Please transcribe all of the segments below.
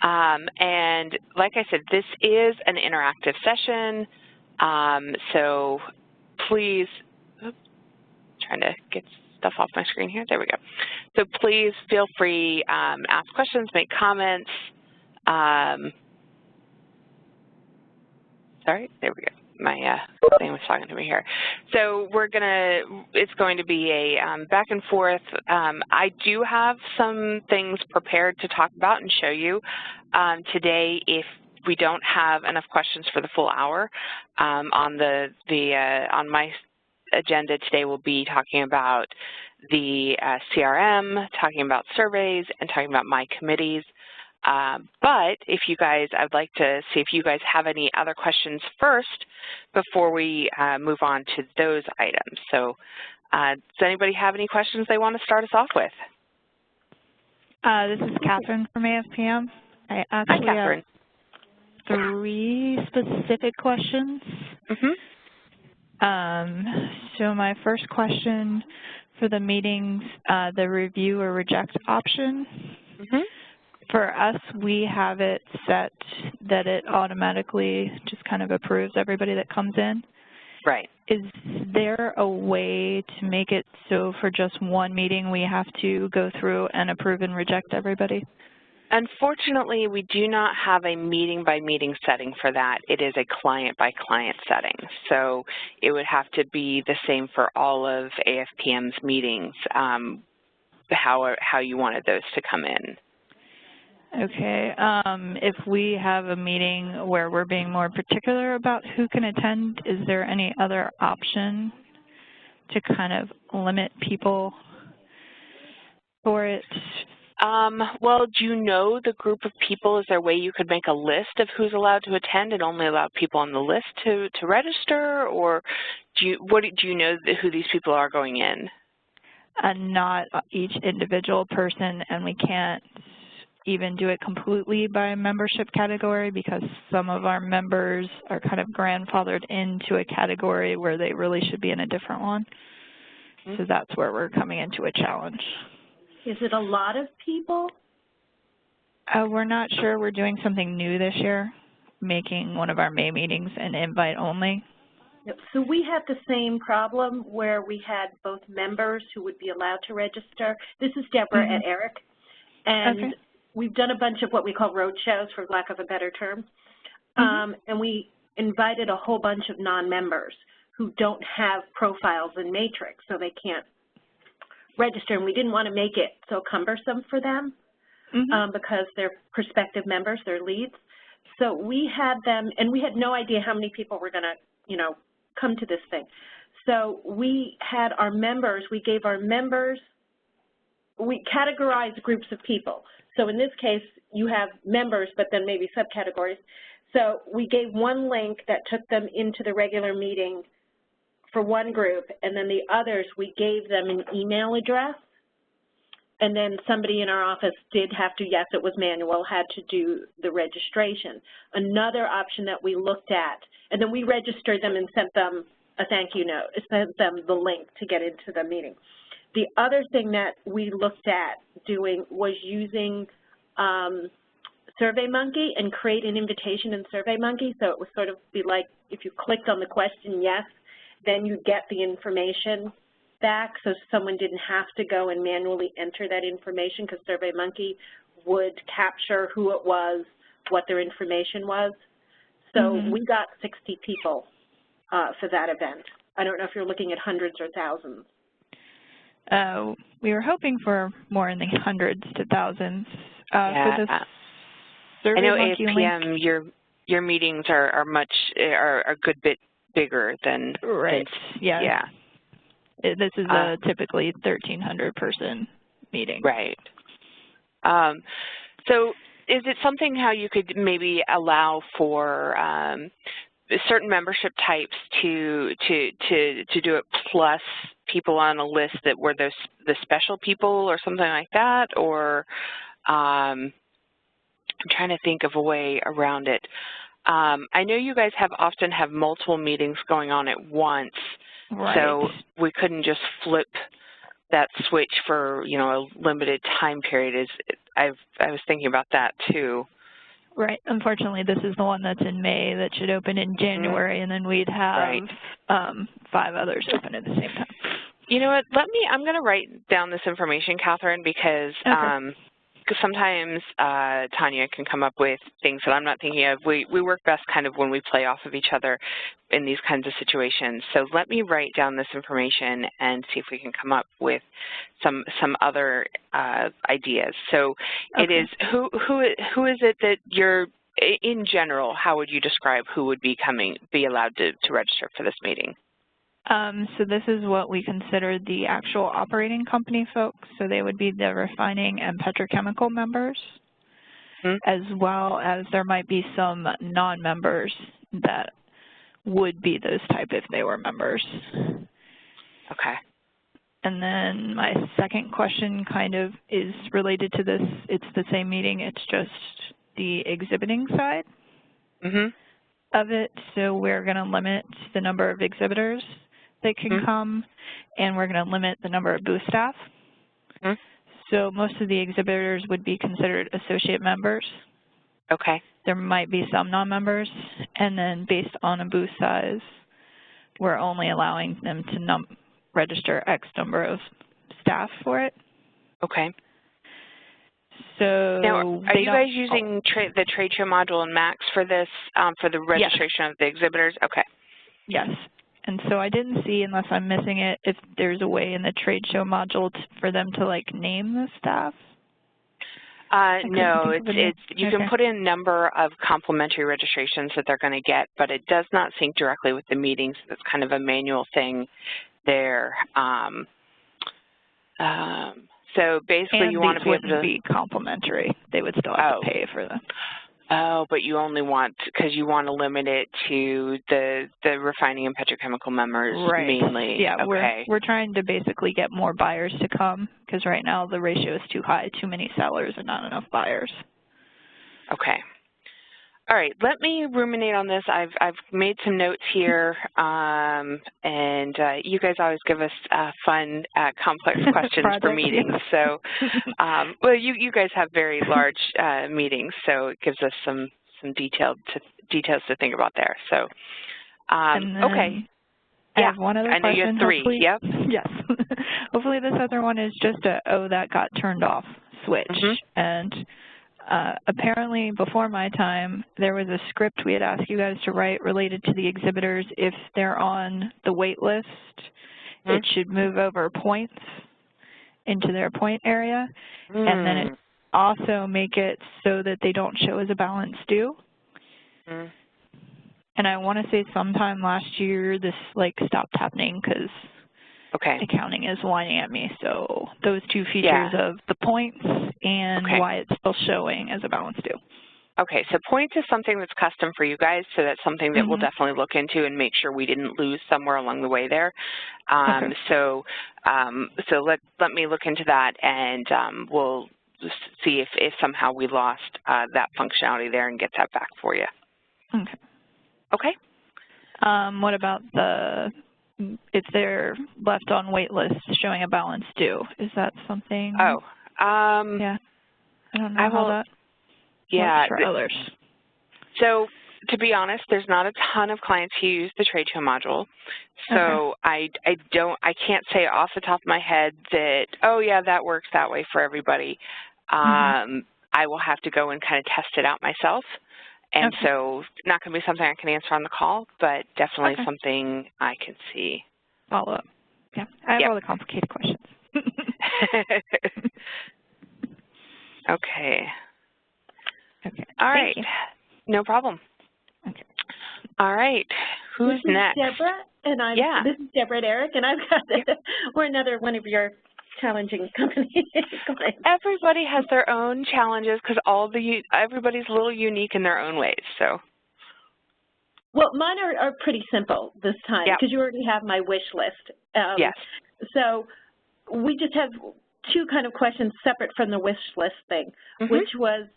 And like I said, this is an interactive session, so please, oops, trying to get stuff off my screen here. There we go. So please feel free, ask questions, make comments. Sorry, there we go. My thing was talking to me here. So it's going to be a back and forth. I do have some things prepared to talk about and show you today. If we don't have enough questions for the full hour, on my agenda today we'll be talking about the CRM, talking about surveys, and talking about my committees. But if you guys, I'd like to see if you guys have any other questions first before we move on to those items. So does anybody have any questions they want to start us off with? This is Catherine from AFPM. I actually have 3 specific questions. So my first question for the meetings, the review or reject option. For us, we have it set that it automatically just kind of approves everybody that comes in. Right. Is there a way to make it so for just one meeting we have to go through and approve and reject everybody? Unfortunately, we do not have a meeting-by-meeting setting for that. It is a client-by-client setting. So it would have to be the same for all of AFPM's meetings, how you wanted those to come in. Okay. If we have a meeting where we're being more particular about who can attend, is there any other option to kind of limit people for it? Well, do you know the group of people? Is there a way you could make a list of who's allowed to attend and only allow people on the list to register? Or do you know who these people are going in? Not each individual person, and we can't even do it completely by membership category because some of our members are kind of grandfathered into a category where they really should be in a different one. So that's where we're coming into a challenge. Is it a lot of people? We're not sure. We're doing something new this year, making one of our May meetings an invite only. Yep. So we had the same problem where we had both members who would be allowed to register. This is Deborah at ERIC. And we've done a bunch of what we call road shows, for lack of a better term. And we invited a whole bunch of non-members who don't have profiles in Matrix, so they can't register. And we didn't want to make it so cumbersome for them because they're prospective members, they're leads. So we had them, and we had no idea how many people were going to, come to this thing. So we had our members, we gave our members, we categorized groups of people. So in this case, you have members, but then maybe subcategories. So we gave one link that took them into the regular meeting for one group, and then the others, we gave them an email address. And then somebody in our office did have to, yes, it was manual, had to do the registration. Another option that we looked at, and then we registered them and sent them a thank you note, sent them the link to get into the meeting. The other thing that we looked at doing was using SurveyMonkey and create an invitation in SurveyMonkey. So it would sort of be like if you clicked on the question yes, then you get the information back, so someone didn't have to go and manually enter that information because SurveyMonkey would capture who it was, what their information was. So we got 60 people for that event. I don't know if you're looking at hundreds or thousands. We were hoping for more in the hundreds to thousands. Yeah, for the I know SurveyMonkey AFPM, your meetings are a good bit bigger than yeah. This is a typically 1,300 person meeting. Right. So is it something how you could maybe allow for certain membership types to do it plus people on a list that were the special people or something like that? Or I'm trying to think of a way around it. I know you guys often have multiple meetings going on at once. Right. So we couldn't just flip that switch for, a limited time period. I was thinking about that too. Right. Unfortunately, this is the one that's in May that should open in January, and then we'd have 5 others open at the same time. You know what? I'm going to write down this information, Catherine, because sometimes Tanya can come up with things that I'm not thinking of. We work best kind of when we play off of each other in these kinds of situations. So let me write down this information and see if we can come up with some other ideas. So it is who is it that you're, in general, how would you describe who would be allowed to register for this meeting? So this is what we consider the actual operating company folks. So they would be the refining and petrochemical members, as well as there might be some non-members that would be those type if they were members. Okay. And then my second question kind of is related to this. It's the same meeting. It's just the exhibiting side of it. So we're going to limit the number of exhibitors that can come, and we're going to limit the number of booth staff. So most of the exhibitors would be considered associate members. Okay. There might be some non-members, and then based on a booth size, we're only allowing them to register X number of staff for it. Okay. So now, are you guys using the trade show module in MaxX for this, for the registration of the exhibitors? Okay. Yes. And so I didn't see, unless I'm missing it, if there's a way in the trade show module for them to like name the staff. No, you can put in number of complimentary registrations that they're going to get, but it does not sync directly with the meetings. It's kind of a manual thing there. So basically, you want to be able to be complimentary. They would still have to pay for them. Oh, but you only want, because you want to limit it to the refining and petrochemical members mainly. Yeah, we're trying to basically get more buyers to come, because right now the ratio is too high, too many sellers and not enough buyers. Okay. All right, let me ruminate on this. I've made some notes here, and you guys always give us fun, complex questions for meetings. So, well, you guys have very large meetings, so it gives us some details to think about there. So, okay. I have one other question. I know you have 3. Hopefully, yep. Yes. Hopefully this other one is just a that got turned off switch. And apparently before my time, there was a script we had asked you guys to write related to the exhibitors. If they're on the wait list, it should move over points into their point area, and then it also make it so that they don't show as a balance due. And I want to say sometime last year this like stopped happening because accounting is whining at me. So those 2 features of the points and why it's still showing as a balance due. Okay, so points is something that's custom for you guys, so that's something that we'll definitely look into and make sure we didn't lose somewhere along the way there. So let me look into that, and we'll see if somehow we lost that functionality there and get that back for you. Okay. Okay. What about if they're left on wait list showing a balance due? Is that something? Yeah. I don't know how that works for others. So to be honest, there's not a ton of clients who use the trade show module. So I can't say off the top of my head that, oh yeah, that works that way for everybody. I will have to go and kind of test it out myself. And so not going to be something I can answer on the call, but definitely something I can see. Follow up. Yeah, I have all the complicated questions. Okay. All right. No problem. Okay. All right. Who's next? This is Deborah, this is Deborah and Eric, and I've got we're another one of your challenging companies. Everybody has their own challenges because everybody's a little unique in their own ways. So. Well, mine are pretty simple this time because you already have my wish list. Yes. So we just have 2 kind of questions separate from the wish list thing, which was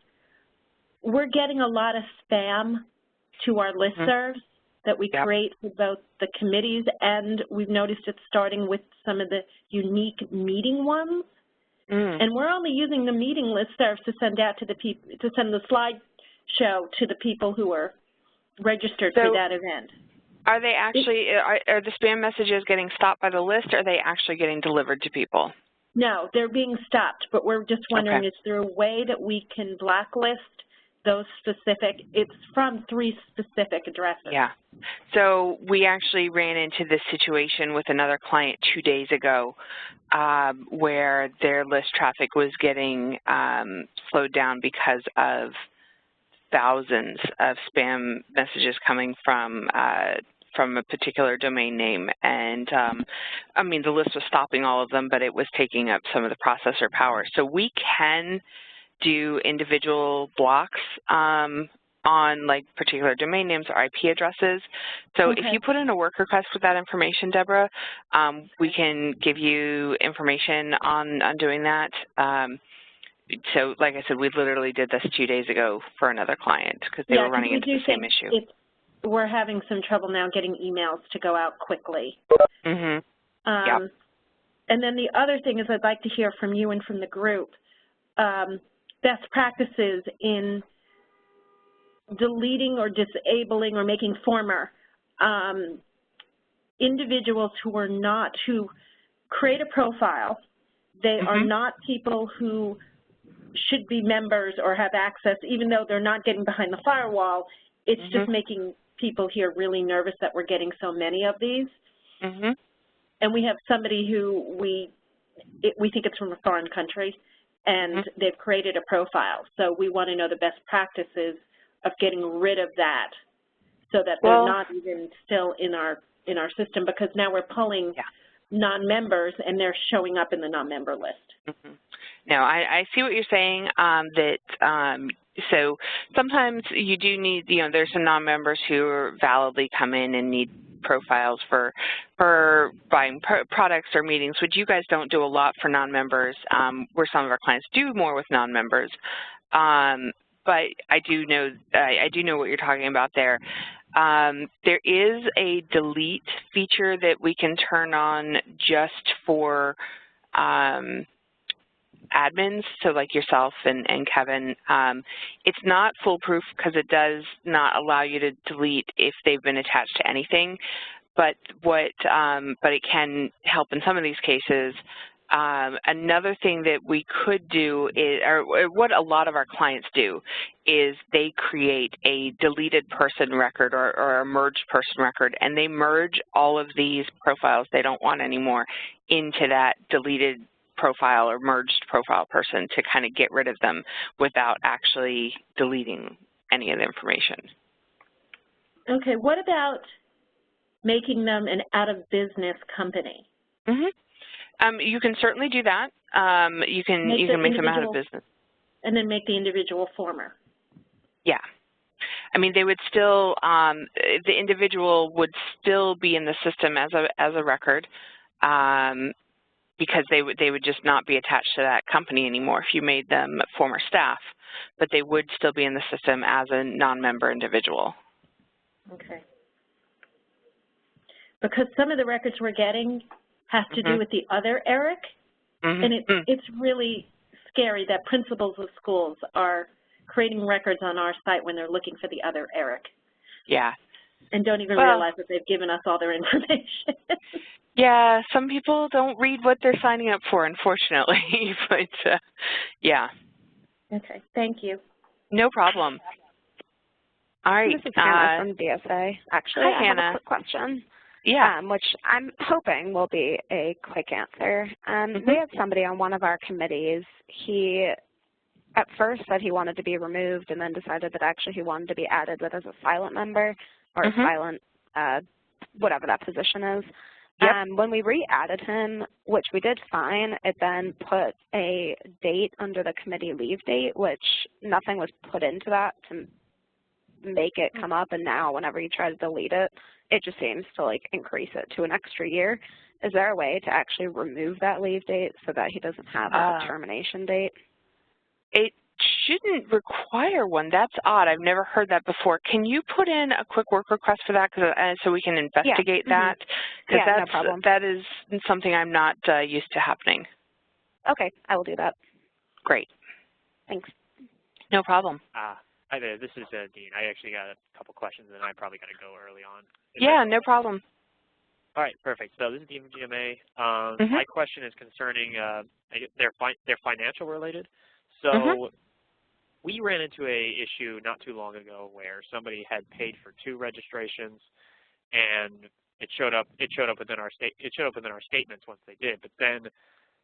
we're getting a lot of spam to our listservs that we create for both the committees, and we've noticed it's starting with some of the unique meeting ones. And we're only using the meeting listservs to send out to the people, to send the slide show to the people who are registered for that event. Are they actually, are the spam messages getting stopped by the list, or are they actually getting delivered to people? No, they're being stopped, but we're just wondering, is there a way that we can blacklist those specific? It's from 3 specific addresses. Yeah. So we actually ran into this situation with another client 2 days ago where their list traffic was getting slowed down because of thousands of spam messages coming from a particular domain name, and I mean, the list was stopping all of them, but it was taking up some of the processor power. So we can do individual blocks on like particular domain names or IP addresses. So if you put in a work request with that information, Deborah, we can give you information on doing that. So like I said, we literally did this 2 days ago for another client because they were running into the same issue. We're having some trouble now getting emails to go out quickly. And then the other thing is I'd like to hear from you and from the group best practices in deleting or disabling or making former individuals who create a profile. They are not people who should be members or have access, even though they're not getting behind the firewall. It's just making people here really nervous that we're getting so many of these. And we have somebody who we think it's from a foreign country, and they've created a profile. So we want to know the best practices of getting rid of that so that they're not even still in our system, because now we're pulling non-members and they're showing up in the non-member list. No, I see what you're saying, so sometimes you do need, there's some non-members who validly come in and need profiles for buying products or meetings, which you guys don't do a lot for non-members, where some of our clients do more with non-members. But I do know what you're talking about there. There is a delete feature that we can turn on just for admins, so like yourself and Kevin. It's not foolproof because it does not allow you to delete if they've been attached to anything, but it can help in some of these cases. Another thing that we could do is, or what a lot of our clients do, is they create a deleted person record or a merged person record, and they merge all of these profiles they don't want anymore into that deleted profile or merged profile person to kind of get rid of them without actually deleting any of the information. Okay, what about making them an out-of-business company? You can certainly do that. You can make them out of business. And then make the individual former. Yeah. I mean, they would still, the individual would still be in the system as a record, because they would just not be attached to that company anymore if you made them former staff, but they would still be in the system as a non-member individual. Okay. Because some of the records we're getting have to do with the other Eric, and it's really scary that principals of schools are creating records on our site when they're looking for the other Eric. Yeah. And don't even realize that they've given us all their information. Yeah, some people don't read what they're signing up for, unfortunately, but yeah. Okay, thank you. No problem. All right. This is Hannah from DSA. Actually, hi, I Hannah. have a quick question. Yeah. Which I'm hoping will be a quick answer. We had somebody on one of our committees. He at first said he wanted to be removed and then decided that actually he wanted to be added as a silent member or a silent, whatever that position is. When we re-added him, which we did fine, it then put a date under the committee leave date, which nothing was put into that to make it come up, and now whenever you try to delete it, it just seems to like increase it to an extra year. Is there a way to actually remove that leave date so that he doesn't have a termination date? It shouldn't require one. That's odd. I've never heard that before. Can you put in a quick work request for that so we can investigate that? Because no problem. That is something I'm not used to happening. Okay, I will do that. Great. Thanks. No problem. Hi there, this is Dean. I actually got a couple questions, and I probably got to go early on. Yeah, no problem. All right, perfect. So this is Dean from GMA. My question is concerning they're financial related. So we ran into a issue not too long ago where somebody had paid for 2 registrations, and it showed up within our statements once they did. But then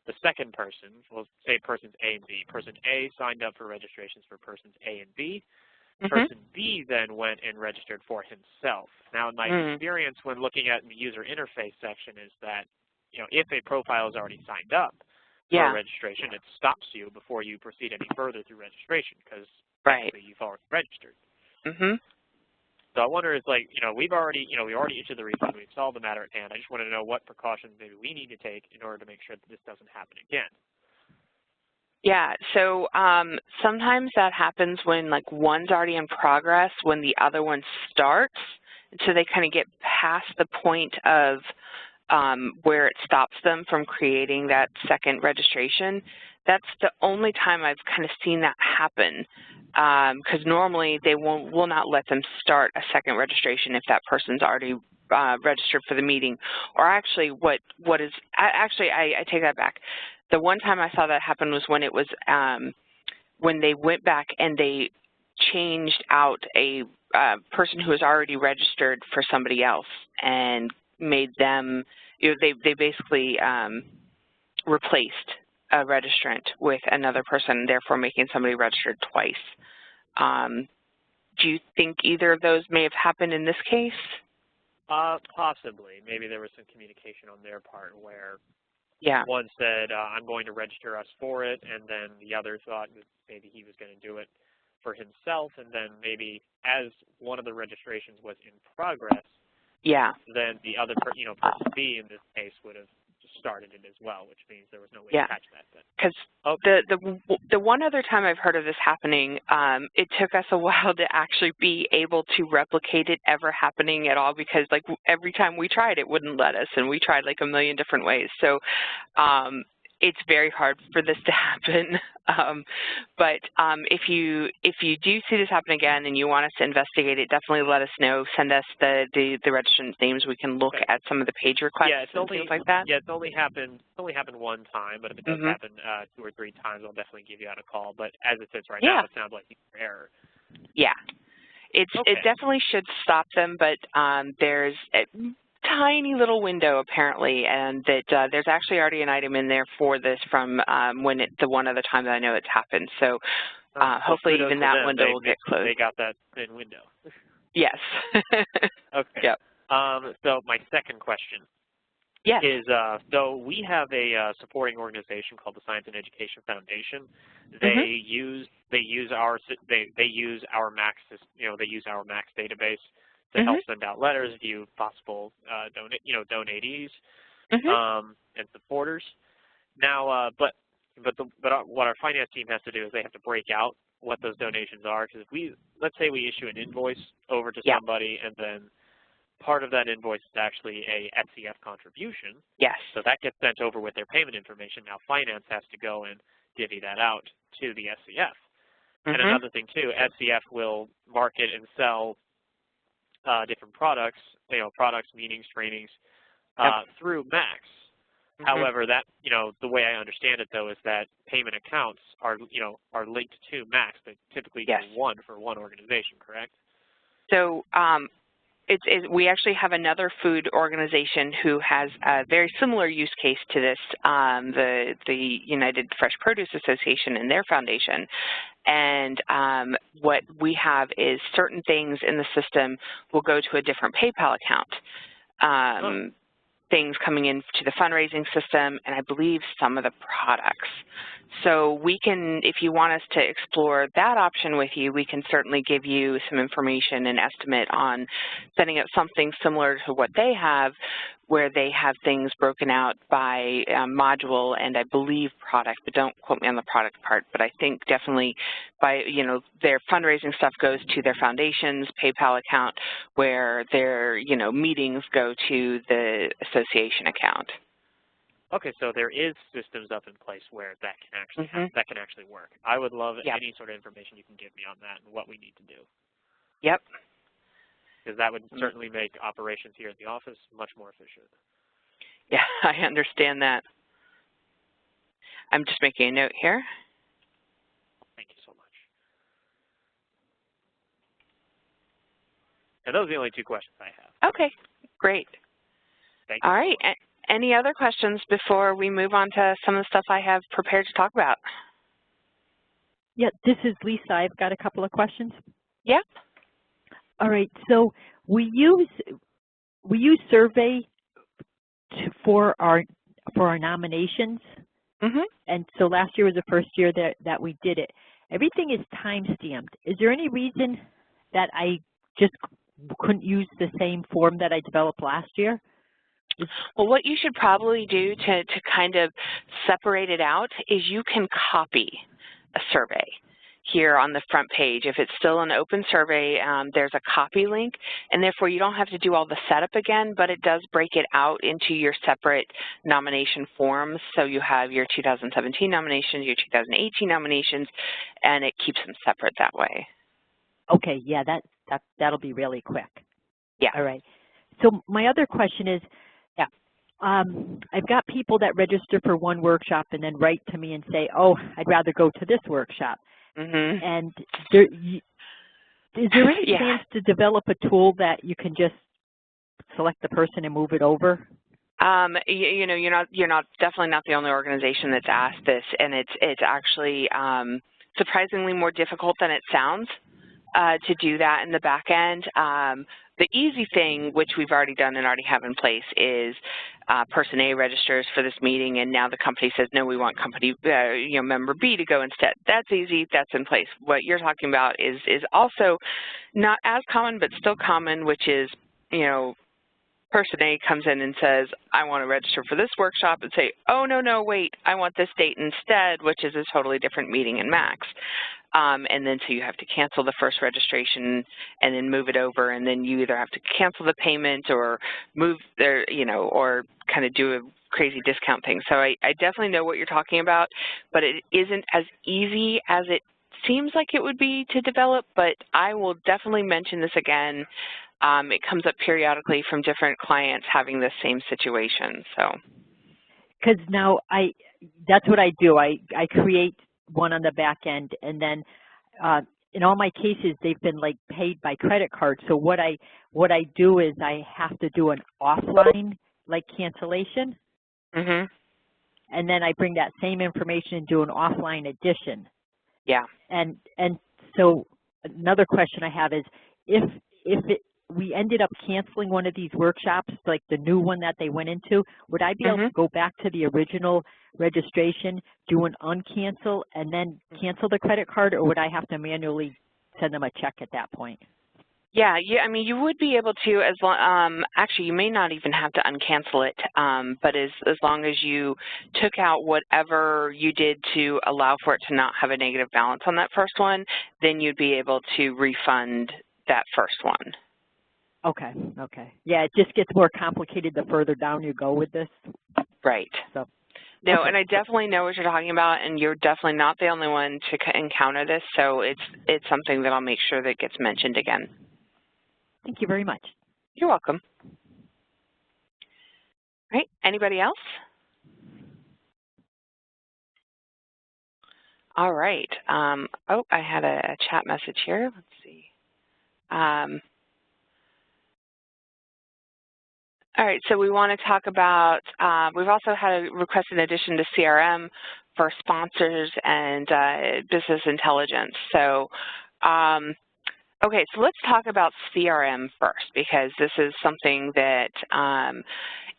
the second person, we'll say persons A and B. Person A signed up for registrations for persons A and B. Person B then went and registered for himself. Now, in my experience when looking at the user interface section is that, if a profile is already signed up for a registration, it stops you before you proceed any further through registration because you've already registered. So I wonder, we've already issued the refund, we've solved the matter at hand. I just want to know what precautions maybe we need to take in order to make sure that this doesn't happen again. Yeah, so sometimes that happens when one's already in progress when the other one starts, so they kind of get past the point of where it stops them from creating that second registration. That's the only time I've kind of seen that happen, because normally they will not let them start a second registration if that person's already registered for the meeting. Or actually, I take that back. The one time I saw that happen was when it was when they went back and they changed out a person who was already registered for somebody else and made them, they basically replaced a registrant with another person, therefore making somebody registered twice. Do you think either of those may have happened in this case? Possibly. Maybe there was some communication on their part where one said, I'm going to register us for it, and then the other thought that maybe he was going to do it for himself, and then maybe as one of the registrations was in progress, then the other, person B in this case would have started it as well, which means there was no way to catch that then. Because the one other time I've heard of this happening, it took us a while to actually be able to replicate it ever happening at all, because every time we tried it wouldn't let us, and we tried a million different ways. So it's very hard for this to happen. But if you do see this happen again and you want us to investigate it, definitely let us know. Send us the registrants' names. We can look at some of the page requests and things like that. Yeah, it's only happened one time, but if it does happen 2 or 3 times, I'll definitely give you out a call. But as it sits right now, it sounds like an error. Yeah. It definitely should stop them, but there's tiny little window apparently, and that there's actually already an item in there for this from the one other time that I know it's happened. So hopefully even that window will get closed. They got that thin window. Yes. Okay. Yep. So my second question is, so we have a supporting organization called the Science and Education Foundation. They use our MaxX, they use our MaxX database to help send out letters, view possible donatees and supporters. Now, but what our finance team has to do is they have to break out what those donations are, because let's say we issue an invoice over to somebody, and then part of that invoice is actually a SCF contribution. Yes. So that gets sent over with their payment information. Now finance has to go and divvy that out to the SCF. And another thing too, SCF will market and sell different products, products, meetings, trainings, through MaxX. However, that, the way I understand it though is that payment accounts are linked to MaxX. They typically do one for one organization, correct? So we actually have another food organization who has a very similar use case to this, the United Fresh Produce Association and their foundation. And what we have is certain things in the system will go to a different PayPal account. Things coming into the fundraising system, and I believe some of the products. So we can, if you want us to explore that option with you, we can certainly give you some information and estimate on setting up something similar to what they have, where they have things broken out by module and I believe product, but don't quote me on the product part. But I think definitely by, their fundraising stuff goes to their foundation's PayPal account, where their, meetings go to the association account. Okay, so there is systems up in place where that can actually that can actually work. I would love any sort of information you can give me on that and what we need to do. Yep. Because that would certainly make operations here at the office much more efficient. Yeah, I understand that. I'm just making a note here. Thank you so much. And those are the only 2 questions I have. Okay, great. Thank you. All right. Any other questions before we move on to some of the stuff I have prepared to talk about? Yeah, this is Lisa. I've got a couple of questions. Yep. All right. So we use survey for our nominations. And so last year was the first year that we did it. Everything is time stamped. Is there any reason that I just couldn't use the same form that I developed last year? Well, what you should probably do to kind of separate it out is you can copy a survey here on the front page. If it's still an open survey, there's a copy link, and therefore you don't have to do all the setup again, but it does break it out into your separate nomination forms. So you have your 2017 nominations, your 2018 nominations, and it keeps them separate that way. Okay, yeah, that'll be really quick. Yeah. All right. So my other question is, I've got people that register for one workshop and then write to me and say, oh, I'd rather go to this workshop. And is there any chance to develop a tool that you can just select the person and move it over? You know, you're definitely not the only organization that's asked this, and it's actually surprisingly more difficult than it sounds to do that in the back end. The easy thing, which we've already done and already have in place, is person A registers for this meeting, and now the company says, no, we want company, member B to go instead. That's easy. That's in place. What you're talking about is also not as common, but still common, which is, person A comes in and says, I want to register for this workshop, and say, oh, no, wait, I want this date instead, which is a totally different meeting in Max. And then so you have to cancel the first registration and then move it over, and then you either have to cancel the payment or move there, or kind of do a crazy discount thing. So I definitely know what you're talking about, but it isn't as easy as it seems like it would be to develop, but I will definitely mention this again. It comes up periodically from different clients having the same situation. So, because now that's what I do. I create one on the back end, and then in all my cases they've been like paid by credit card. So what I do is I have to do an offline like cancellation, and then I bring that same information and do an offline addition. Yeah. And so another question I have is if we ended up canceling one of these workshops, like the new one that they went into, would I be able to go back to the original registration, do an uncancel, and then cancel the credit card, or would I have to manually send them a check at that point? Yeah, I mean, you would be able to, as long, actually, you may not even have to uncancel it, but as long as you took out whatever you did to allow for it to not have a negative balance on that first one, then you'd be able to refund that first one. Okay. Yeah, it just gets more complicated the further down you go with this. Right. So, no, and I definitely know what you're talking about, and you're definitely not the only one to encounter this, so it's something that I'll make sure that gets mentioned again. Thank you very much. You're welcome. All right, anybody else? All right. Oh, I had a chat message here. Let's see. All right, so we want to talk about, we've also had a request in addition to CRM for sponsors and business intelligence. So, okay, so let's talk about CRM first, because this is something that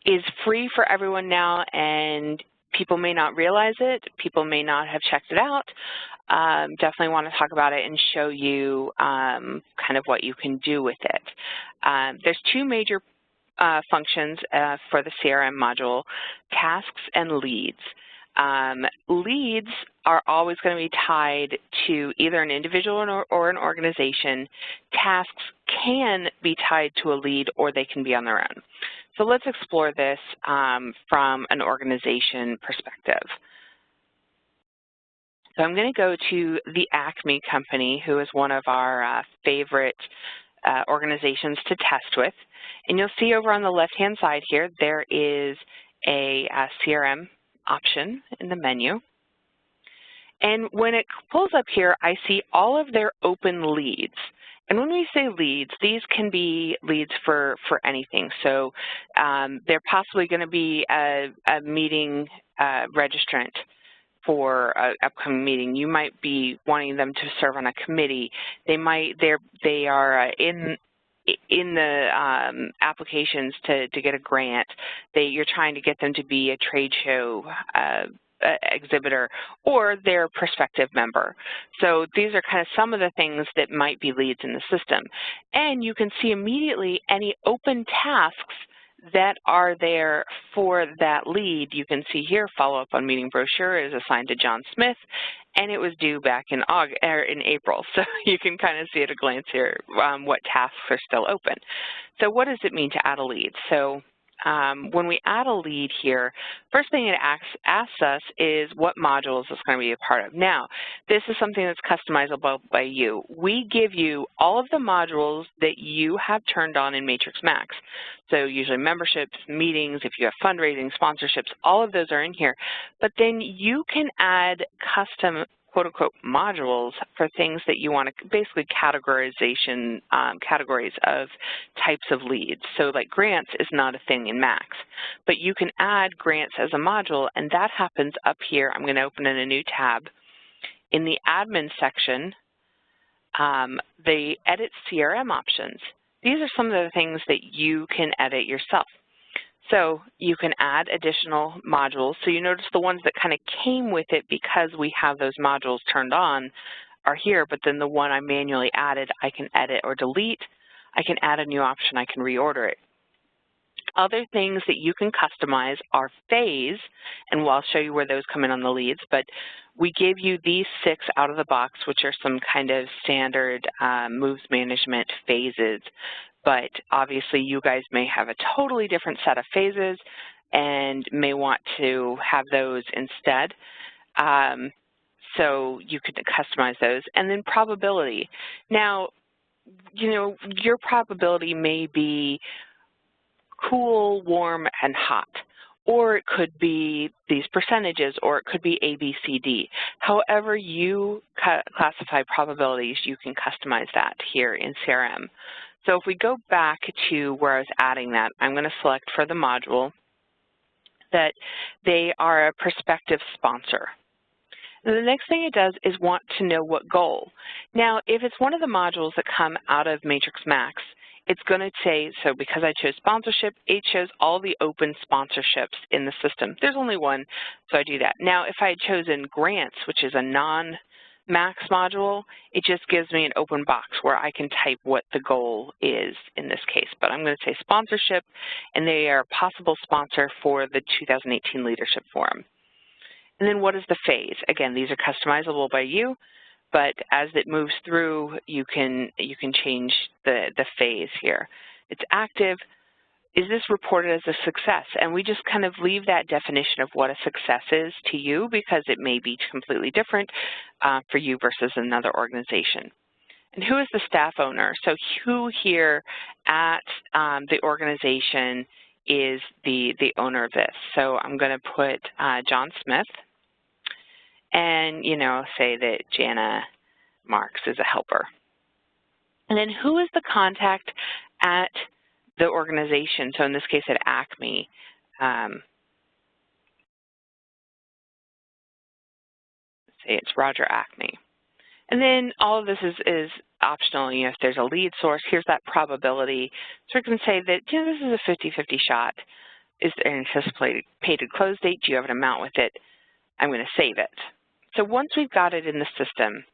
is free for everyone now, and people may not realize it. People may not have checked it out. Definitely want to talk about it and show you kind of what you can do with it. There's two major functions for the CRM module: tasks and leads. Leads are always going to be tied to either an individual or an organization. Tasks can be tied to a lead or they can be on their own. So let's explore this from an organization perspective. So I'm going to go to the Acme company, who is one of our favorite organizations to test with. And you'll see over on the left-hand side here, there is a CRM option in the menu. And when it pulls up here, I see all of their open leads. And when we say leads, these can be leads for anything. So they're possibly going to be a meeting registrant for an upcoming meeting. You might be wanting them to serve on a committee. They are in the applications to get a grant. You're trying to get them to be a trade show exhibitor, or their prospective member. So these are kind of some of the things that might be leads in the system. And you can see immediately any open tasks that are there for that lead. You can see here, follow-up on meeting brochure is assigned to John Smith, and it was due back in April. So you can kind of see at a glance here what tasks are still open. So what does it mean to add a lead? So when we add a lead here, first thing it asks us is what modules it's going to be a part of. Now, this is something that's customizable by you. We give you all of the modules that you have turned on in MatrixMaxx. So usually memberships, meetings, if you have fundraising, sponsorships, all of those are in here. But then you can add custom quote-unquote modules for things that you want to, basically categories of types of leads. So like grants is not a thing in Max, but you can add grants as a module, and that happens up here. I'm going to open in a new tab. In the admin section, the edit CRM options. These are some of the things that you can edit yourself. So you can add additional modules. So you notice the ones that kind of came with it because we have those modules turned on are here, but then the one I manually added, I can edit or delete. I can add a new option. I can reorder it. Other things that you can customize are phase, and I'll show you where those come in on the leads, but we give you these 6 out of the box, which are some kind of standard moves management phases. But obviously you guys may have a totally different set of phases and may want to have those instead. So you could customize those. And then probability. Now, you know, your probability may be cool, warm, and hot. Or it could be these percentages, or it could be A, B, C, D. However you classify probabilities, you can customize that here in CRM. So if we go back to where I was adding that, I'm going to select for the module that they are a prospective sponsor. And the next thing it does is want to know what goal. Now, if it's one of the modules that come out of MatrixMaxx, it's going to say, so because I chose sponsorship, it shows all the open sponsorships in the system. There's only one, so I do that. Now, if I had chosen grants, which is a non-Max module, it just gives me an open box where I can type what the goal is in this case. But I'm going to say sponsorship, and they are a possible sponsor for the 2018 Leadership Forum. And then what is the phase? Again, these are customizable by you, but as it moves through, you can change the phase here. It's active. Is this reported as a success? And we just kind of leave that definition of what a success is to you because it may be completely different for you versus another organization. And who is the staff owner? So who here at the organization is the owner of this? So I'm going to put John Smith and, you know, say that Jana Marks is a helper. And then who is the contact at the organization? So in this case at Acme, say it's Roger Acme. And then all of this is optional. You know, if there's a lead source, here's that probability. So we can say that, you know, this is a 50-50 shot. Is there an anticipated close date? Do you have an amount with it? I'm going to save it. So once we've got it in the system,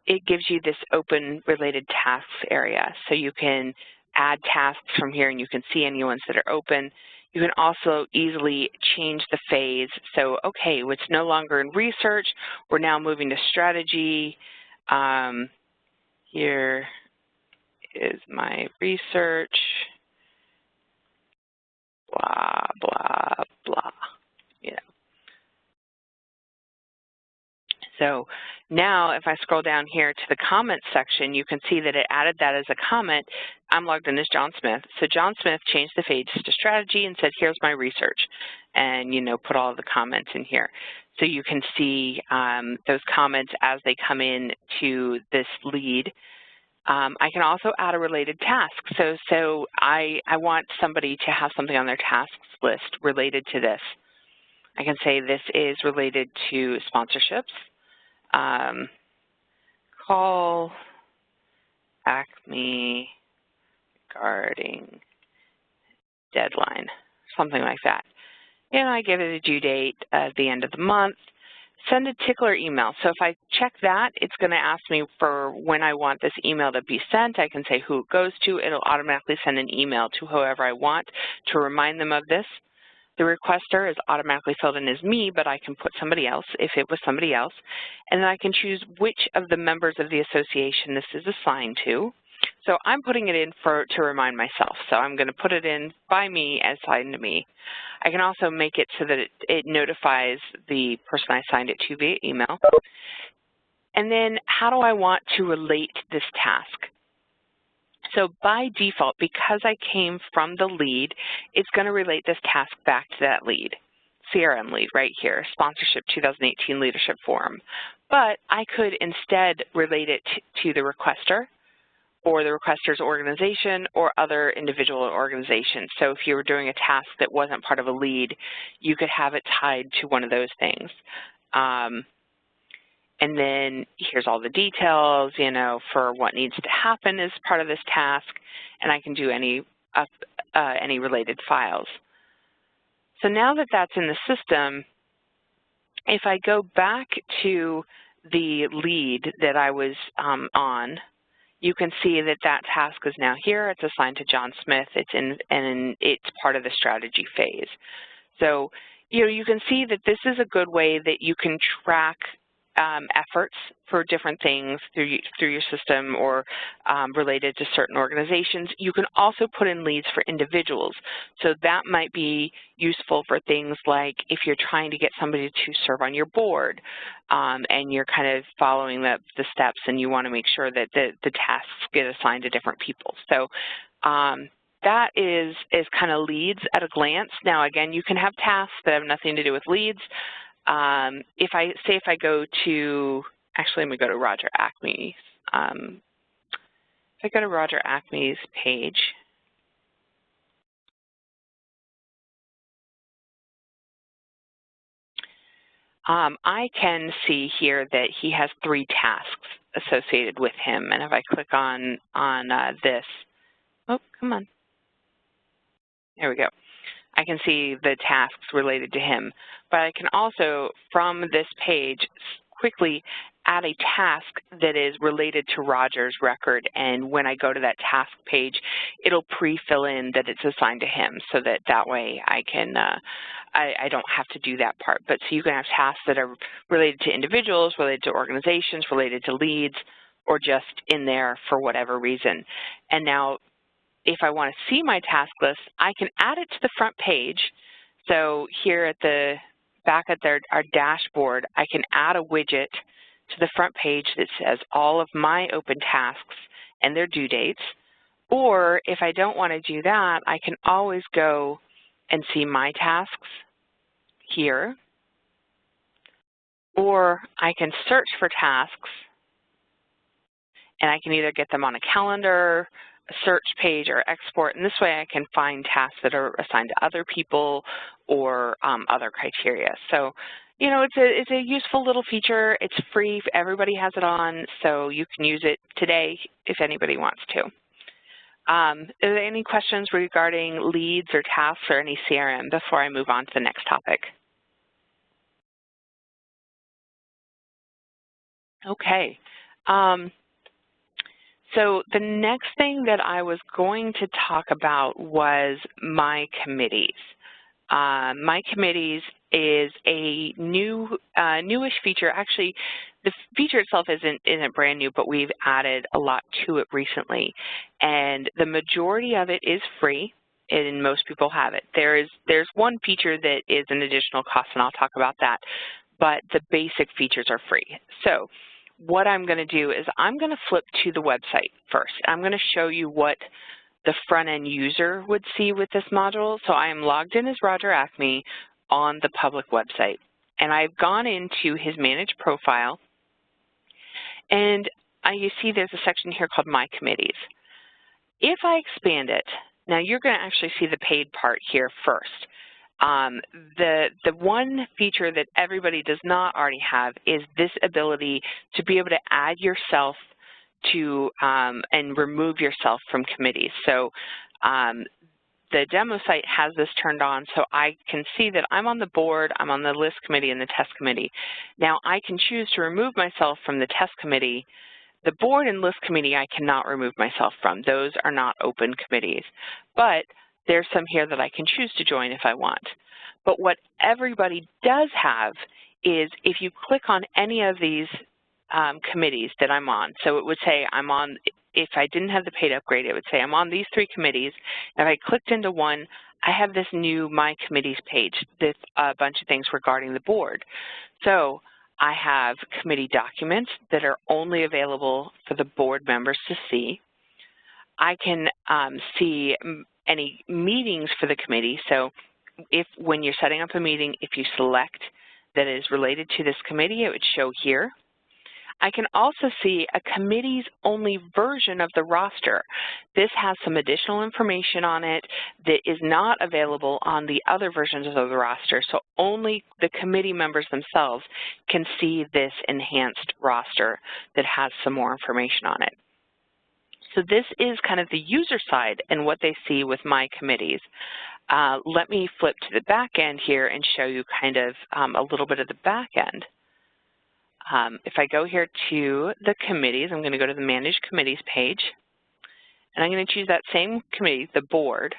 it gives you this open related tasks area. So you can add tasks from here and you can see any ones that are open. You can also easily change the phase. So, okay, it's no longer in research. We're now moving to strategy. Here is my research, blah, blah, blah, you know. So now if I scroll down here to the comments section, you can see that it added that as a comment. I'm logged in as John Smith. So John Smith changed the page to strategy and said, here's my research, and, you know, put all of the comments in here. So you can see those comments as they come in to this lead. I can also add a related task. So I want somebody to have something on their tasks list related to this. I can say this is related to sponsorships. Call Acme regarding deadline, something like that. And I give it a due date at the end of the month. Send a tickler email. So if I check that, it's going to ask me for when I want this email to be sent. I can say who it goes to. It'll automatically send an email to whoever I want to remind them of this. The requester is automatically filled in as me, but I can put somebody else if it was somebody else. And then I can choose which of the members of the association this is assigned to. So I'm putting it in to remind myself. So I'm going to put it in by me, assigned to me. I can also make it so that it notifies the person I assigned it to via email. And then how do I want to relate this task? So by default, because I came from the lead, it's going to relate this task back to that lead, CRM lead right here, Sponsorship 2018 Leadership Forum. But I could instead relate it to the requester or the requester's organization or other individual organizations. So if you were doing a task that wasn't part of a lead, you could have it tied to one of those things. And then here's all the details, you know, for what needs to happen as part of this task, and I can do any related files. So now that that's in the system, if I go back to the lead that I was on, you can see that that task is now here. It's assigned to John Smith. And it's part of the strategy phase. So, you know, you can see that this is a good way that you can track efforts for different things through your system or related to certain organizations. You can also put in leads for individuals. So that might be useful for things like if you're trying to get somebody to serve on your board and you're kind of following the steps and you want to make sure that the tasks get assigned to different people. So that is kind of leads at a glance. Now, again, you can have tasks that have nothing to do with leads. If I go to, actually, let me go to Roger Acme's. If I go to Roger Acme's page, I can see here that he has 3 tasks associated with him. And if I click on this, oh, come on. There we go. I can see the tasks related to him. But I can also, from this page, quickly add a task that is related to Roger's record. And when I go to that task page, it'll pre-fill in that it's assigned to him so that way I can, I don't have to do that part. But so you can have tasks that are related to individuals, related to organizations, related to leads, or just in there for whatever reason. And now, if I want to see my task list, I can add it to the front page. So here at the back at our dashboard, I can add a widget to the front page that says all of my open tasks and their due dates. Or if I don't want to do that, I can always go and see my tasks here. Or I can search for tasks, and I can either get them on a calendar, a search page, or export, and this way I can find tasks that are assigned to other people or other criteria. So, you know, it's a useful little feature. It's free. Everybody has it on, so you can use it today if anybody wants to. Are there any questions regarding leads or tasks or any CRM before I move on to the next topic? Okay. So the next thing that I was going to talk about was my committees. My Committees is a newish feature. Actually, the feature itself isn't brand new, but we've added a lot to it recently. And the majority of it is free, and most people have it. There's one feature that is an additional cost, and I'll talk about that. But the basic features are free. So what I'm going to do is I'm going to flip to the website first. I'm going to show you what the front-end user would see with this module. So I am logged in as Roger Acme on the public website. And I've gone into his managed profile. And you see there's a section here called My Committees. If I expand it, now you're going to actually see the paid part here first. The one feature that everybody does not already have is this ability to be able to add yourself to and remove yourself from committees. So the demo site has this turned on, so I can see that I'm on the board, I'm on the list committee and the test committee. Now I can choose to remove myself from the test committee. The board and list committee I cannot remove myself from. Those are not open committees. But there's some here that I can choose to join if I want. But what everybody does have is if you click on any of these committees that I'm on. So it would say I'm on, if I didn't have the paid upgrade, it would say I'm on these 3 committees. And if I clicked into one, I have this new My Committees page with a bunch of things regarding the board. So I have committee documents that are only available for the board members to see. I can see any meetings for the committee. So when you're setting up a meeting, if you select that is related to this committee, it would show here. I can also see a committee's only version of the roster. This has some additional information on it that is not available on the other versions of the roster, so only the committee members themselves can see this enhanced roster that has some more information on it. So this is kind of the user side and what they see with My Committees. Let me flip to the back end here and show you kind of a little bit of the back end. If I go here to the committees, I'm going to go to the Manage Committees page, and I'm going to choose that same committee, the board.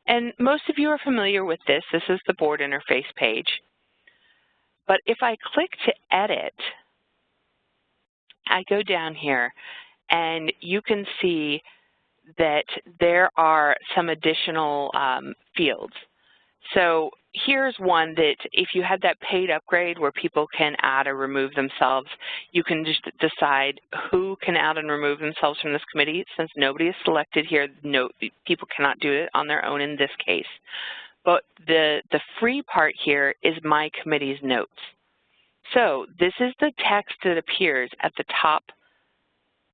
And most of you are familiar with this. This is the board interface page. But if I click to edit, I go down here, and you can see that there are some additional fields. So here's one that if you had that paid upgrade where people can add or remove themselves, you can just decide who can add and remove themselves from this committee. Since nobody is selected here, no, people cannot do it on their own in this case. But the free part here is My Committees Notes. So this is the text that appears at the top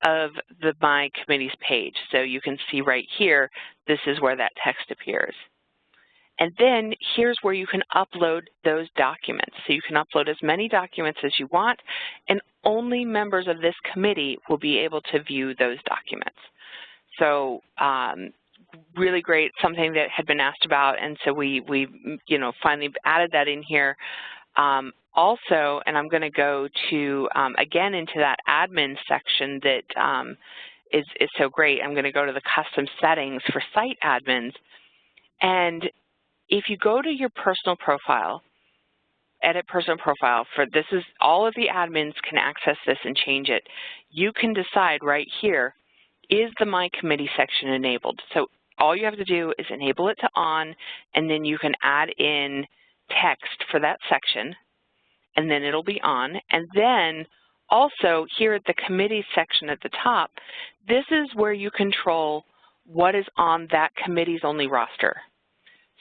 of the My Committees page. So you can see right here, this is where that text appears. And then here's where you can upload those documents. So you can upload as many documents as you want, and only members of this committee will be able to view those documents. So really great, something that had been asked about, and so we finally added that in here. Also, and I'm going to go to, again, into that admin section that is so great. I'm going to go to the custom settings for site admins. And if you go to your personal profile, edit personal profile, this is all of the admins can access this and change it. You can decide right here, is the My Committee section enabled? So all you have to do is enable it to on, and then you can add in text for that section, and then it'll be on. And then also here at the committee section at the top, this is where you control what is on that committee's only roster.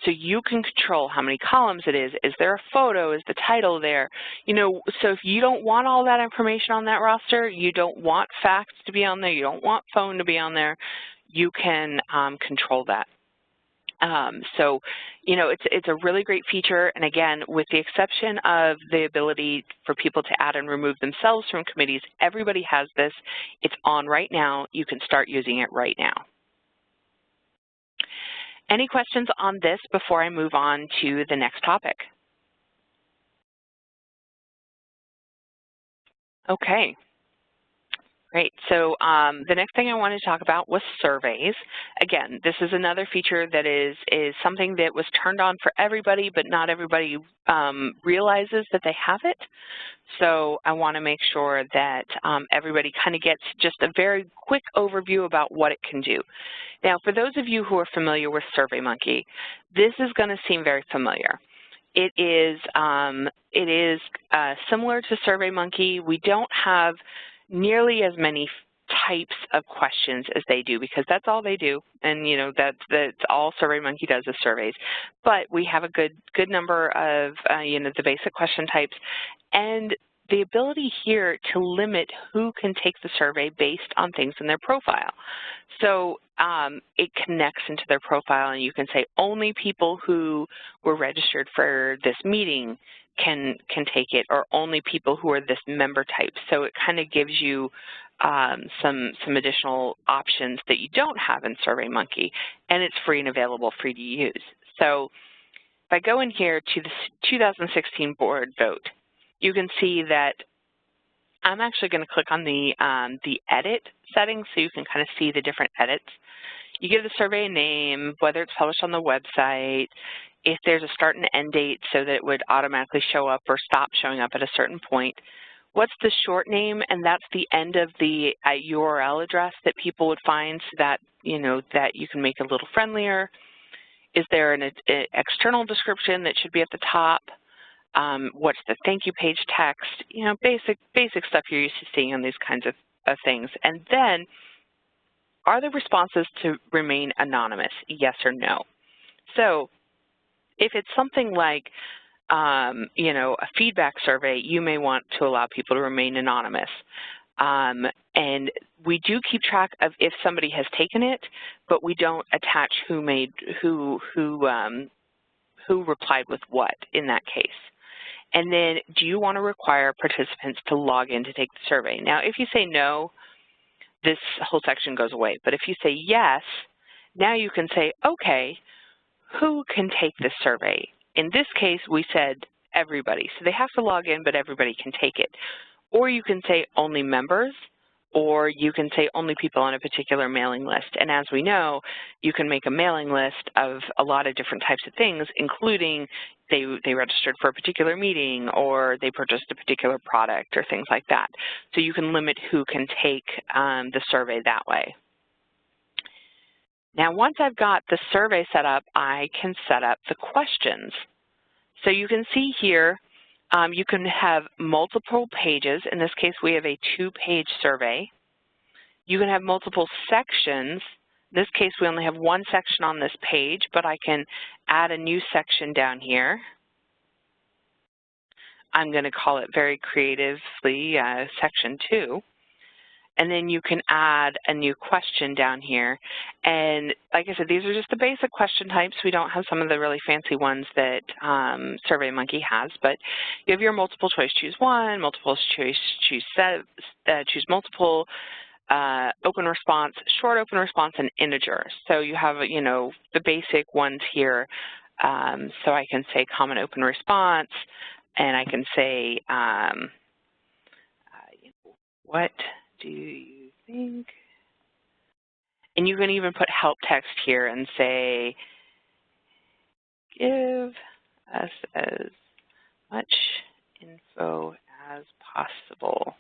So you can control how many columns it is. Is there a photo? Is the title there? So if you don't want all that information on that roster, you don't want facts to be on there, you don't want phone to be on there, you can control that. So, it's a really great feature. And again, with the exception of the ability for people to add and remove themselves from committees, everybody has this. It's on right now. You can start using it right now. Any questions on this before I move on to the next topic? Okay. Great. So the next thing I wanted to talk about was surveys. Again, this is another feature that is something that was turned on for everybody, but not everybody realizes that they have it. So I want to make sure that everybody kind of gets just a very quick overview about what it can do. Now, for those of you who are familiar with SurveyMonkey, this is going to seem very familiar. It is similar to SurveyMonkey. We don't have nearly as many types of questions as they do, because that's all they do, and that's all SurveyMonkey does is surveys. But we have a good number of the basic question types, and the ability here to limit who can take the survey based on things in their profile. So it connects into their profile, and you can say only people who were registered for this meeting can take it, or only people who are this member type. So it kind of gives you some additional options that you don't have in SurveyMonkey, and it's free and available for you to use. So if I go in here to the 2016 board vote, you can see that I'm actually going to click on the edit settings so you can kind of see the different edits. You give the survey a name, whether it's published on the website, if there's a start and end date so that it would automatically show up or stop showing up at a certain point. What's the short name? And that's the end of the URL address that people would find, so that that you can make it a little friendlier. Is there an external description that should be at the top? What's the thank you page text? Basic stuff you're used to seeing on these kinds of things. And then, are the responses to remain anonymous, yes or no? So if it's something like, a feedback survey, you may want to allow people to remain anonymous. And we do keep track of if somebody has taken it, but we don't attach who replied with what in that case. And then, do you want to require participants to log in to take the survey? Now, if you say no, this whole section goes away. But if you say yes, now you can say, okay, who can take this survey? In this case, we said everybody. So they have to log in, but everybody can take it. Or you can say only members, or you can say only people on a particular mailing list. And as we know, you can make a mailing list of a lot of different types of things, including they registered for a particular meeting, or they purchased a particular product, or things like that. So you can limit who can take the survey that way. Now, once I've got the survey set up, I can set up the questions. So you can see here, you can have multiple pages. In this case, we have a 2-page survey. You can have multiple sections. In this case, we only have one section on this page, but I can add a new section down here. I'm going to call it very creatively section 2. And then you can add a new question down here. And like I said, these are just the basic question types. We don't have some of the really fancy ones that SurveyMonkey has, but you have your multiple choice, choose one, multiple choice, choose multiple, open response, short open response, and integer. So you have, the basic ones here. So I can say common open response, and I can say, what do you think? And you can even put help text here and say, give us as much info as possible.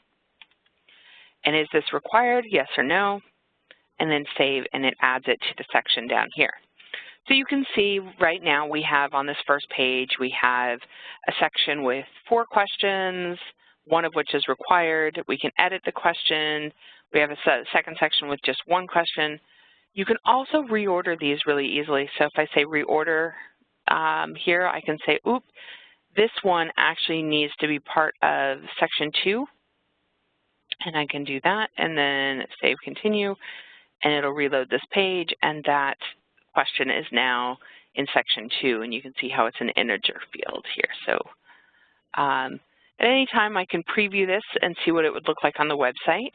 And is this required, yes or no? And then save, and it adds it to the section down here. So you can see right now we have on this first page, we have a section with 4 questions, one of which is required. We can edit the question. We have a second section with just 1 question. You can also reorder these really easily. So if I say reorder here, I can say, oops, this one actually needs to be part of section 2. And I can do that, and then save continue, and it'll reload this page, and that question is now in section 2, and you can see how it's an integer field here. So at any time, I can preview this and see what it would look like on the website.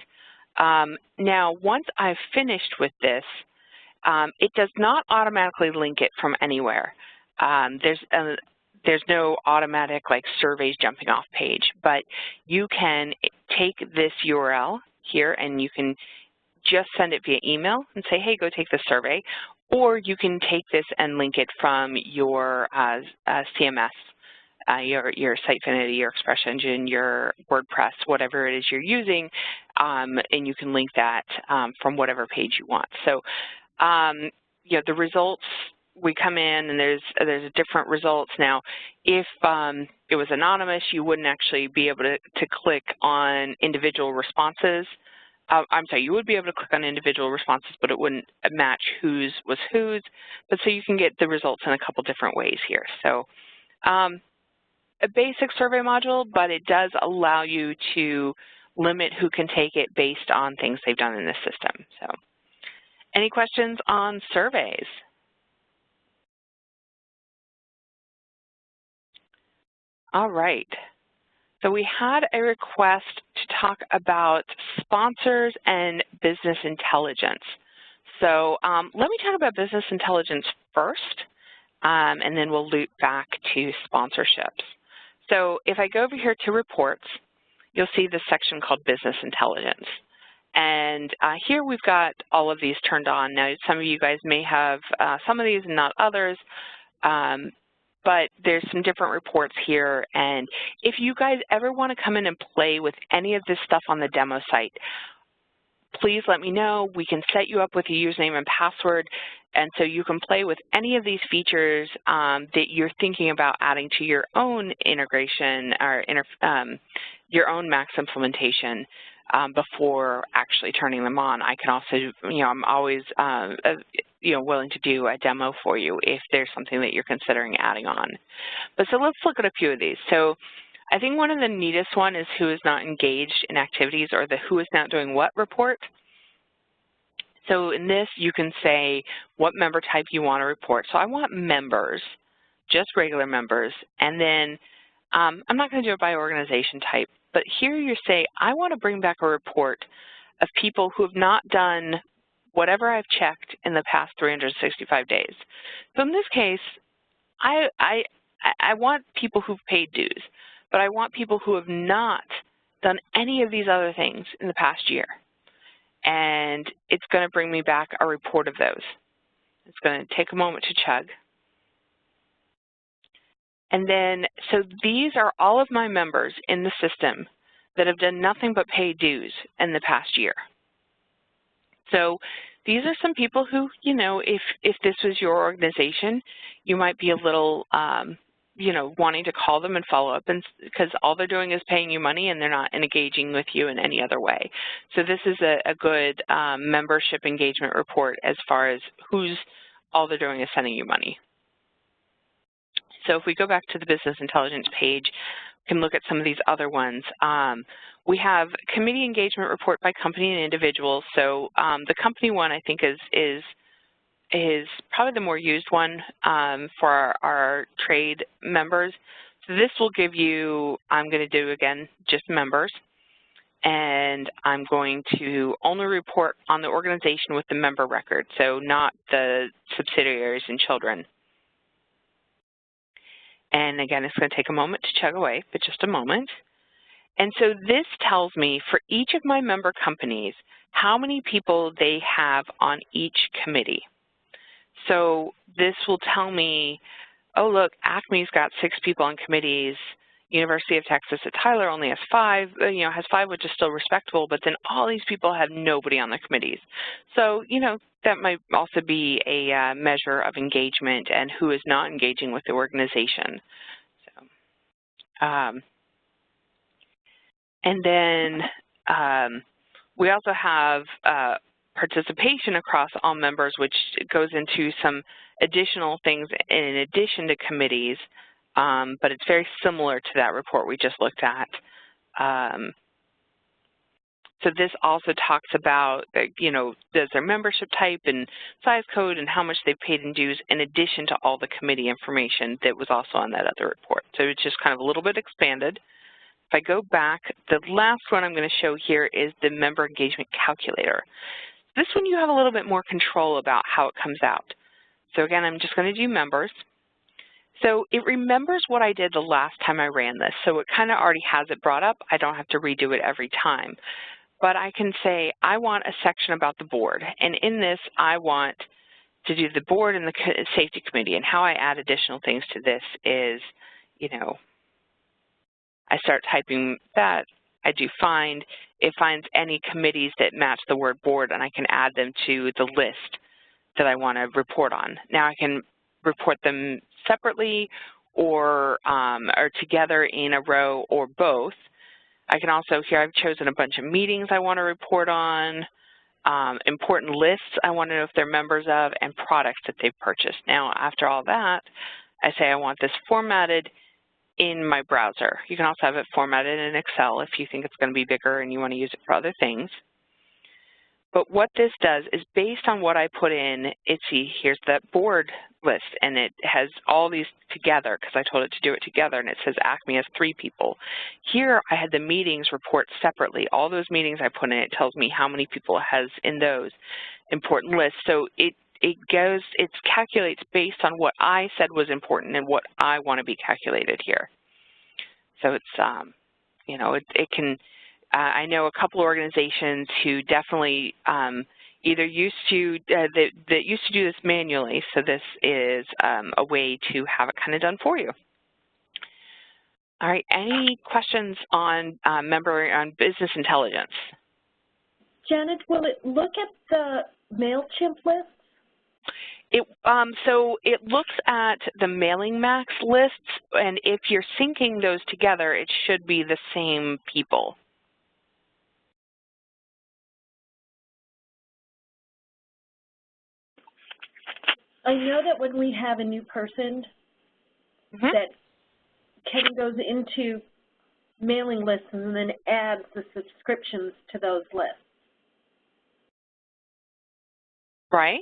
Now, once I've finished with this, it does not automatically link it from anywhere. There's no automatic surveys jumping off page, but you can take this URL here, and you can just send it via email and say, hey, go take this survey, or you can take this and link it from your CMS, your Sitefinity, your Express Engine, your WordPress, whatever it is you're using, and you can link that from whatever page you want. So, you know, the results, we come in and there's different results. Now, if it was anonymous, you wouldn't actually be able to click on individual responses. I'm sorry, you would be able to click on individual responses, but it wouldn't match whose was whose. But so you can get the results in a couple different ways here. So a basic survey module, but it does allow you to limit who can take it based on things they've done in the system. So any questions on surveys? All right. So we had a request to talk about sponsors and business intelligence. So let me talk about business intelligence first, and then we'll loop back to sponsorships. So if I go over here to reports, you'll see this section called business intelligence. And here we've got all of these turned on. Now, some of you guys may have some of these and not others. But there's some different reports here, and if you guys ever want to come in and play with any of this stuff on the demo site, please let me know. We can set you up with a username and password, and so you can play with any of these features that you're thinking about adding to your own integration or your own Max implementation before actually turning them on. I can also, you know, I'm always willing to do a demo for you if there's something that you're considering adding on. But so let's look at a few of these. So I think one of the neatest one is who is not engaged in activities, or the who is not doing what report. So in this, you can say what member type you want to report. So I want members, just regular members, and then I'm not going to do it by organization type, but here you say, I want to bring back a report of people who have not done whatever I've checked in the past 365 days. So in this case, I want people who've paid dues, but I want people who have not done any of these other things in the past year. And it's going to bring me back a report of those. It's going to take a moment to chug. And then, so these are all of my members in the system that have done nothing but pay dues in the past year. So these are some people who, you know, if this was your organization, you might be a little, you know, wanting to call them and follow up, and because all they're doing is paying you money and they're not engaging with you in any other way. So this is a good membership engagement report as far as who's all they're doing is sending you money. So if we go back to the business intelligence page, we can look at some of these other ones. We have committee engagement report by company and individual. So the company one, I think, is probably the more used one for our trade members. So this will give you, I'm going to do, again, just members. And I'm going to only report on the organization with the member record, so not the subsidiaries and children. And again, it's going to take a moment to chug away, but just a moment. And so this tells me for each of my member companies how many people they have on each committee. So this will tell me, oh, look, ACME's got 6 people on committees. University of Texas at Tyler only has 5, you know, has 5, which is still respectable, but then all these people have nobody on the committees. So, you know, that might also be a measure of engagement and who is not engaging with the organization. So, and then we also have participation across all members, which goes into some additional things in addition to committees. But it's very similar to that report we just looked at. So this also talks about, you know, does their membership type and size code and how much they've paid in dues in addition to all the committee information that was also on that other report. So it's just kind of a little bit expanded. If I go back, the last one I'm going to show here is the member engagement calculator. This one you have a little bit more control about how it comes out. So again, I'm just going to do members. So it remembers what I did the last time I ran this, so it kind of already has it brought up. I don't have to redo it every time. but I can say I want a section about the board, and in this I want to do the board and the safety committee. And how I add additional things to this is, you know, I start typing that, I do find, it finds any committees that match the word board, and I can add them to the list that I want to report on. Now I can report them separately or together in a row or both. I can also, here I've chosen a bunch of meetings I want to report on, important lists I want to know if they're members of, and products that they've purchased. Now after all that, I say I want this formatted in my browser. You can also have it formatted in Excel if you think it's going to be bigger and you want to use it for other things. But what this does is based on what I put in, here's that board list, and it has all these together because I told it to do it together, and it says ACME has 3 people. Here I had the meetings report separately. All those meetings I put in, it tells me how many people it has in those important lists. So it calculates based on what I said was important and what I want to be calculated here. So it's, you know, it can, I know a couple organizations who definitely either used to, that used to do this manually, so this is a way to have it kind of done for you. All right, any questions on on business intelligence? Janet, will it look at the MailChimp list? So it looks at the MatrixMaxx lists, and if you're syncing those together, it should be the same people. I know that when we have a new person, that Kevin goes into mailing lists and then adds the subscriptions to those lists. Right.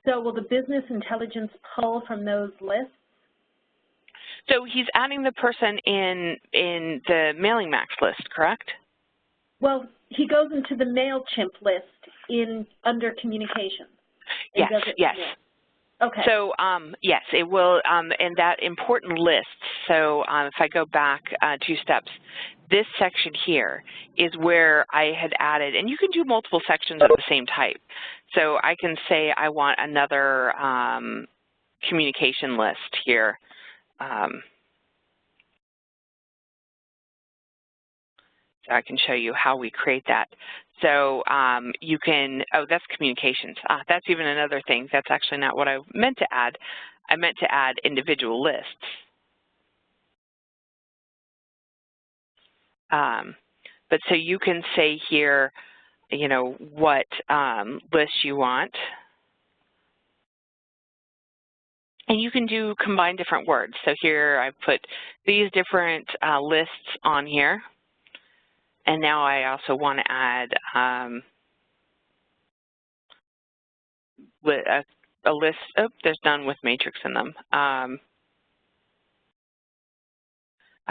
So will the business intelligence pull from those lists? So he's adding the person in the MatrixMaxx list, correct? Well, he goes into the MailChimp list under communications. Yes, yes. Okay. So, yes, it will, and that important list, so if I go back 2 steps, this section here is where I had added, and you can do multiple sections of the same type. So I can say I want another communication list here. So I can show you how we create that. So you can, oh, that's communications. That's even another thing. That's actually not what I meant to add. I meant to add individual lists. But so you can say here, you know, what list you want. And you can combine different words. So here I've put these different lists on here. And now I also want to add a list. Oh, there's none with matrix in them. I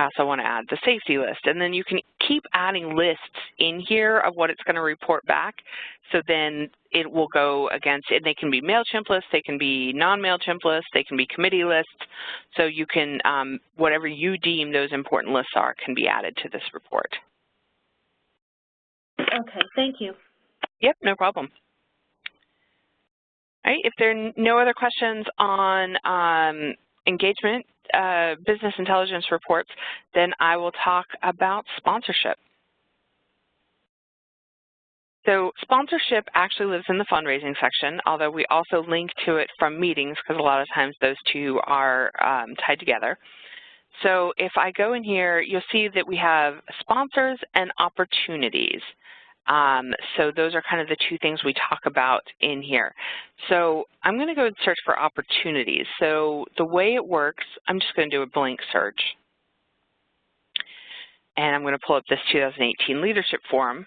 also want to add the safety list. And then you can keep adding lists in here of what it's going to report back. So then it will go against, and they can be MailChimp lists, they can be non-MailChimp lists, they can be committee lists. So you can, whatever you deem those important lists are, can be added to this report. Okay, thank you. Yep, no problem. All right, if there are no other questions on engagement, business intelligence reports, then I will talk about sponsorship. So sponsorship actually lives in the fundraising section, although we also link to it from meetings because a lot of times those two are tied together. So if I go in here, you'll see that we have sponsors and opportunities. So those are kind of the 2 things we talk about in here. So I'm going to go and search for opportunities. So the way it works, I'm just going to do a blank search. And I'm going to pull up this 2018 leadership forum.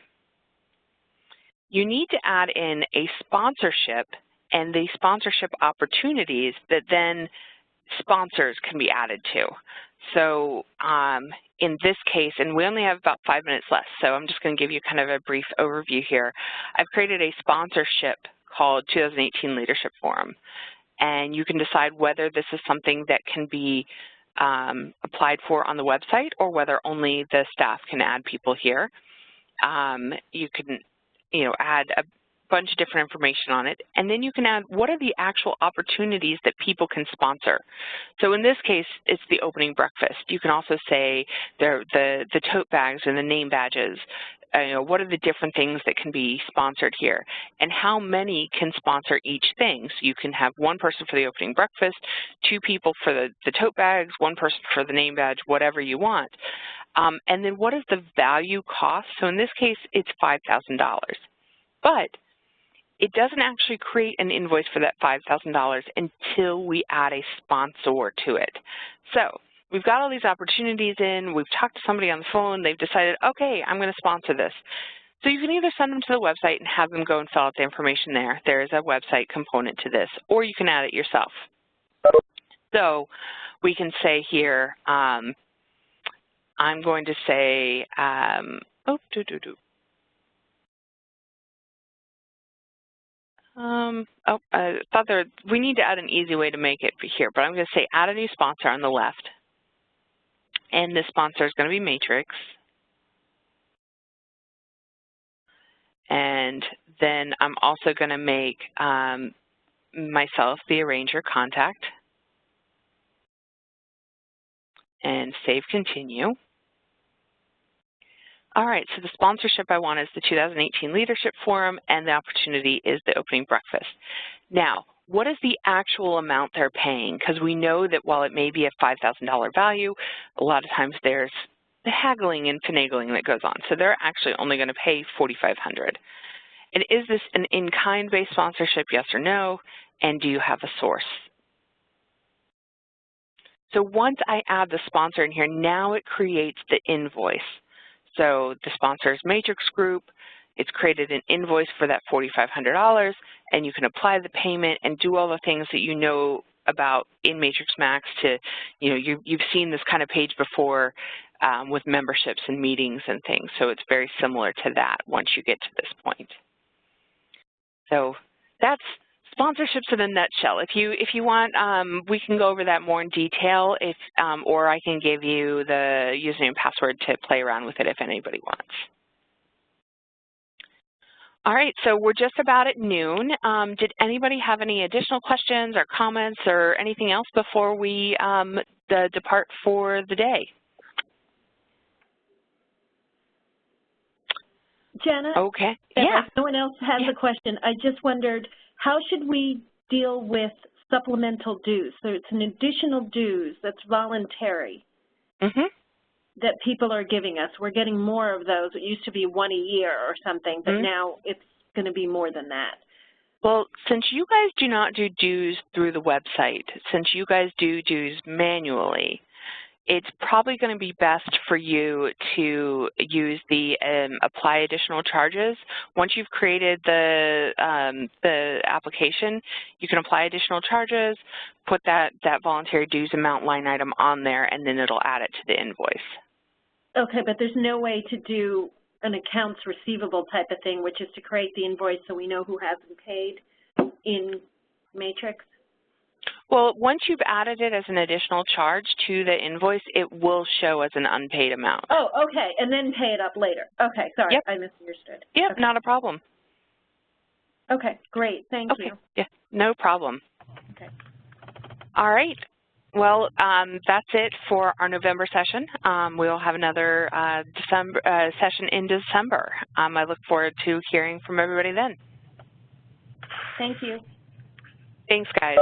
You need to add in a sponsorship and the sponsorship opportunities that then sponsors can be added to. So in this case, and we only have about 5 minutes left, so I'm just going to give you kind of a brief overview here. I've created a sponsorship called 2018 Leadership Forum, and you can decide whether this is something that can be applied for on the website or whether only the staff can add people here. you can, add a bunch of different information on it, and then you can add what are the actual opportunities that people can sponsor. So in this case, it's the opening breakfast. You can also say the tote bags and the name badges. What are the different things that can be sponsored here, and how many can sponsor each thing? So you can have one person for the opening breakfast, 2 people for the tote bags, 1 person for the name badge, whatever you want. And then what is the value cost? So in this case, it's $5,000. But it doesn't actually create an invoice for that $5,000 until we add a sponsor to it. So we've got all these opportunities in, we've talked to somebody on the phone, they've decided, okay, I'm going to sponsor this. So you can either send them to the website and have them go and fill out the information there. There is a website component to this, or you can add it yourself. So we can say here, I'm going to say, I thought we need to add an easy way to make it here, but I'm going to say add a new sponsor on the left. And this sponsor is going to be Matrix. And then I'm also going to make myself the arranger contact. And save continue. All right, so the sponsorship I want is the 2018 Leadership Forum, and the opportunity is the opening breakfast. Now, what is the actual amount they're paying? Because we know that while it may be a $5,000 value, a lot of times there's the haggling and finagling that goes on. So they're actually only going to pay $4,500. And is this an in-kind based sponsorship, yes or no? And do you have a source? So once I add the sponsor in here, now it creates the invoice. So the sponsor is Matrix Group. It's created an invoice for that $4,500, and you can apply the payment and do all the things that you know about in MatrixMaxx to, you've seen this kind of page before with memberships and meetings and things. So it's very similar to that once you get to this point. So that's sponsorships in a nutshell. If you want, we can go over that more in detail, or I can give you the username and password to play around with it if anybody wants. All right, so we're just about at noon. Did anybody have any additional questions or comments or anything else before we depart for the day? Janet? Okay. Yeah. If no one else has a question, I just wondered, how should we deal with supplemental dues? So it's an additional dues that's voluntary that people are giving us. We're getting more of those. It used to be 1 a year or something, but now it's going to be more than that. Well, since you guys do not do dues through the website, since you guys do dues manually, it's probably going to be best for you to use the apply additional charges. Once you've created the application, you can apply additional charges, put that voluntary dues amount line item on there, and then it'll add it to the invoice. Okay, but there's no way to do an accounts receivable type of thing, which is to create the invoice so we know who hasn't paid in Matrix? Well, once you've added it as an additional charge to the invoice, it will show as an unpaid amount. Oh, okay, and then pay it up later. Okay, sorry, I misunderstood. Yep, okay. Not a problem. Okay, great, thank you. Yeah, no problem. Okay. All right. Well, that's it for our November session. We'll have another session in December. I look forward to hearing from everybody then. Thank you. Thanks, guys.